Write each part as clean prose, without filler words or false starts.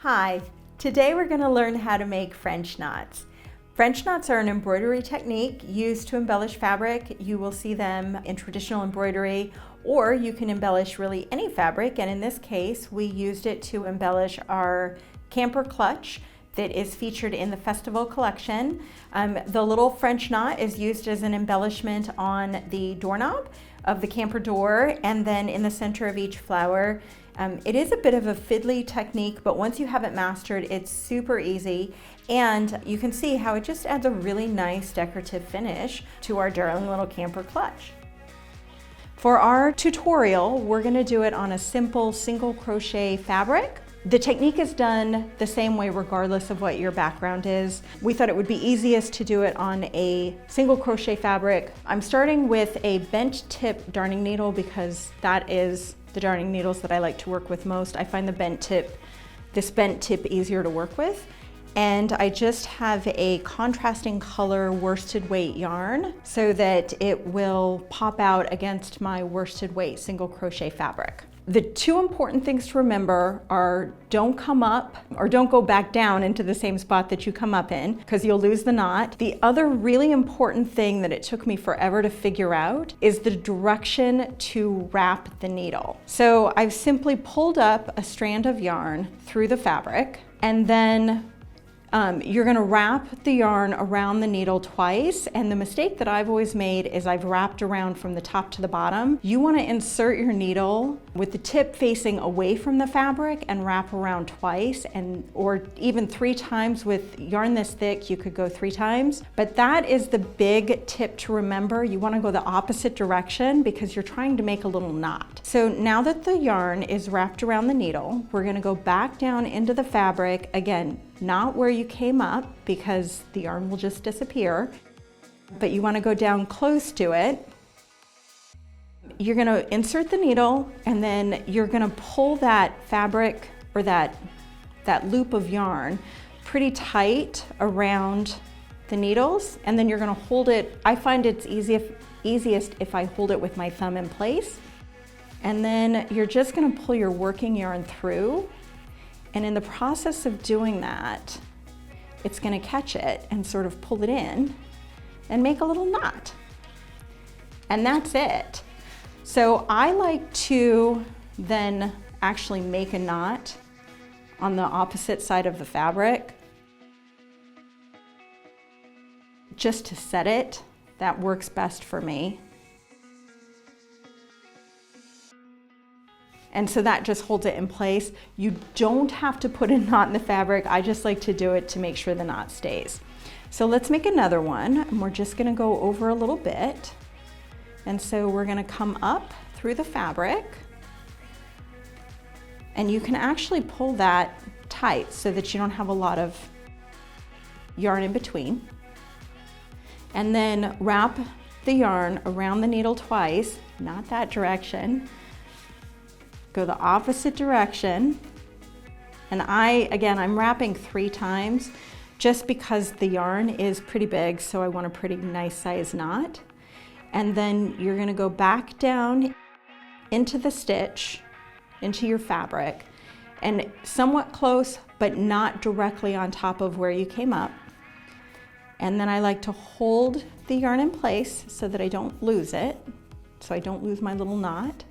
Hi, today we're going to learn how to make French knots. French knots are an embroidery technique used to embellish fabric. You will see them in traditional embroidery, or you can embellish really any fabric, and in this case we used it to embellish our camper clutch that is featured in the festival collection. The little French knot is used as an embellishment on the doorknob of the camper door, and then in the center of each flower. It is a bit of a fiddly technique, but once you have it mastered, it's super easy, and you can see how it just adds a really nice decorative finish to our darling little camper clutch. For our tutorial, we're going to do it on a simple single crochet fabric. The technique is done the same way regardless of what your background is. We thought it would be easiest to do it on a single crochet fabric. I'm starting with a bent tip darning needle because that is the darning needles that I like to work with most. I find this bent tip easier to work with. And I just have a contrasting color worsted weight yarn so that it will pop out against my worsted weight single crochet fabric. The two important things to remember are don't come up or don't go back down into the same spot that you come up in because you'll lose the knot. The other really important thing that it took me forever to figure out is the direction to wrap the needle. So I've simply pulled up a strand of yarn through the fabric, and then you're going to wrap the yarn around the needle twice, and the mistake that I've always made is I've wrapped around from the top to the bottom. You want to insert your needle with the tip facing away from the fabric and wrap around twice, or even 3 times. With yarn this thick you could go 3 times, but that is the big tip to remember. You want to go the opposite direction because you're trying to make a little knot. So now that the yarn is wrapped around the needle, we're going to go back down into the fabric again, not where you came up because the yarn will just disappear, but you want to go down close to it. You're going to insert the needle, and then you're going to pull that fabric or that loop of yarn pretty tight around the needles, and then you're going to hold it. I find it's easiest if I hold it with my thumb in place, and then you're just going to pull your working yarn through. And in the process of doing that, it's going to catch it and sort of pull it in and make a little knot. And that's it. So I like to then actually make a knot on the opposite side of the fabric just to set it. That works best for me. And so that just holds it in place. You don't have to put a knot in the fabric. I just like to do it to make sure the knot stays. So let's make another one, and we're just gonna go over a little bit. And so we're gonna come up through the fabric, and you can actually pull that tight so that you don't have a lot of yarn in between. And then wrap the yarn around the needle twice, not that direction. Go the opposite direction, and I'm wrapping 3 times just because the yarn is pretty big, so I want a pretty nice size knot. And then you're going to go back down into the stitch, into your fabric, and somewhat close but not directly on top of where you came up. And then I like to hold the yarn in place so that I don't lose it, so I don't lose my little knot.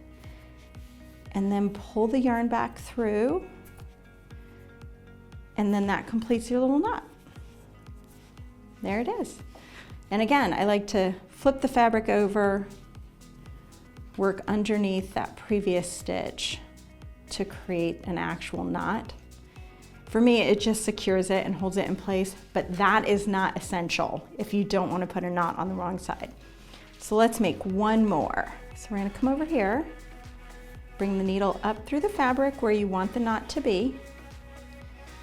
And then pull the yarn back through, and then that completes your little knot. There it is. And again, I like to flip the fabric over, work underneath that previous stitch to create an actual knot. For me, it just secures it and holds it in place, but that is not essential if you don't want to put a knot on the wrong side. So let's make one more. So we're going to come over here. Bring the needle up through the fabric where you want the knot to be.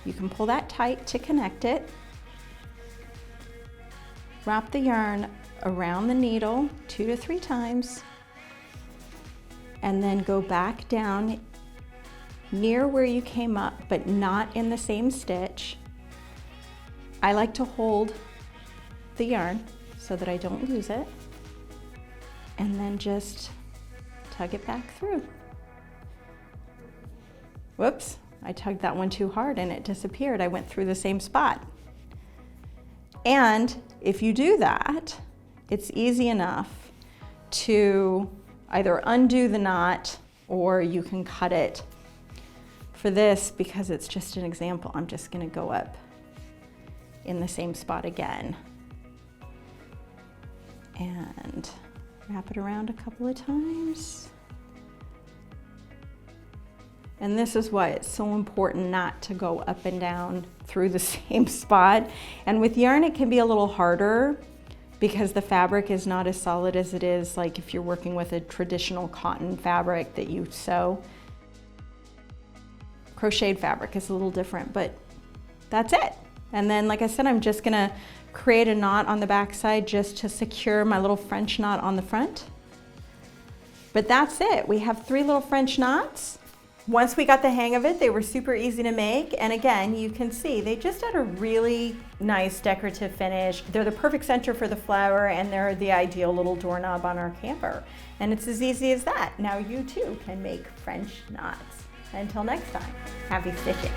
You can pull that tight to connect it. Wrap the yarn around the needle 2 to 3 times, and then go back down near where you came up, but not in the same stitch. I like to hold the yarn so that I don't lose it, and then just tug it back through. Whoops, I tugged that one too hard and it disappeared. I went through the same spot. And if you do that, it's easy enough to either undo the knot or you can cut it. For this, because it's just an example, I'm just going to go up in the same spot again and wrap it around a couple of times. And this is why it's so important not to go up and down through the same spot. And with yarn, it can be a little harder because the fabric is not as solid as it is like if you're working with a traditional cotton fabric that you sew. Crocheted fabric is a little different, but that's it. And then, like I said, I'm just gonna create a knot on the back side just to secure my little French knot on the front. But that's it. We have 3 little French knots. Once we got the hang of it, they were super easy to make. And again, you can see they just had a really nice decorative finish. They're the perfect center for the flower, and they're the ideal little doorknob on our camper. And it's as easy as that. Now you too can make French knots. Until next time, happy stitching.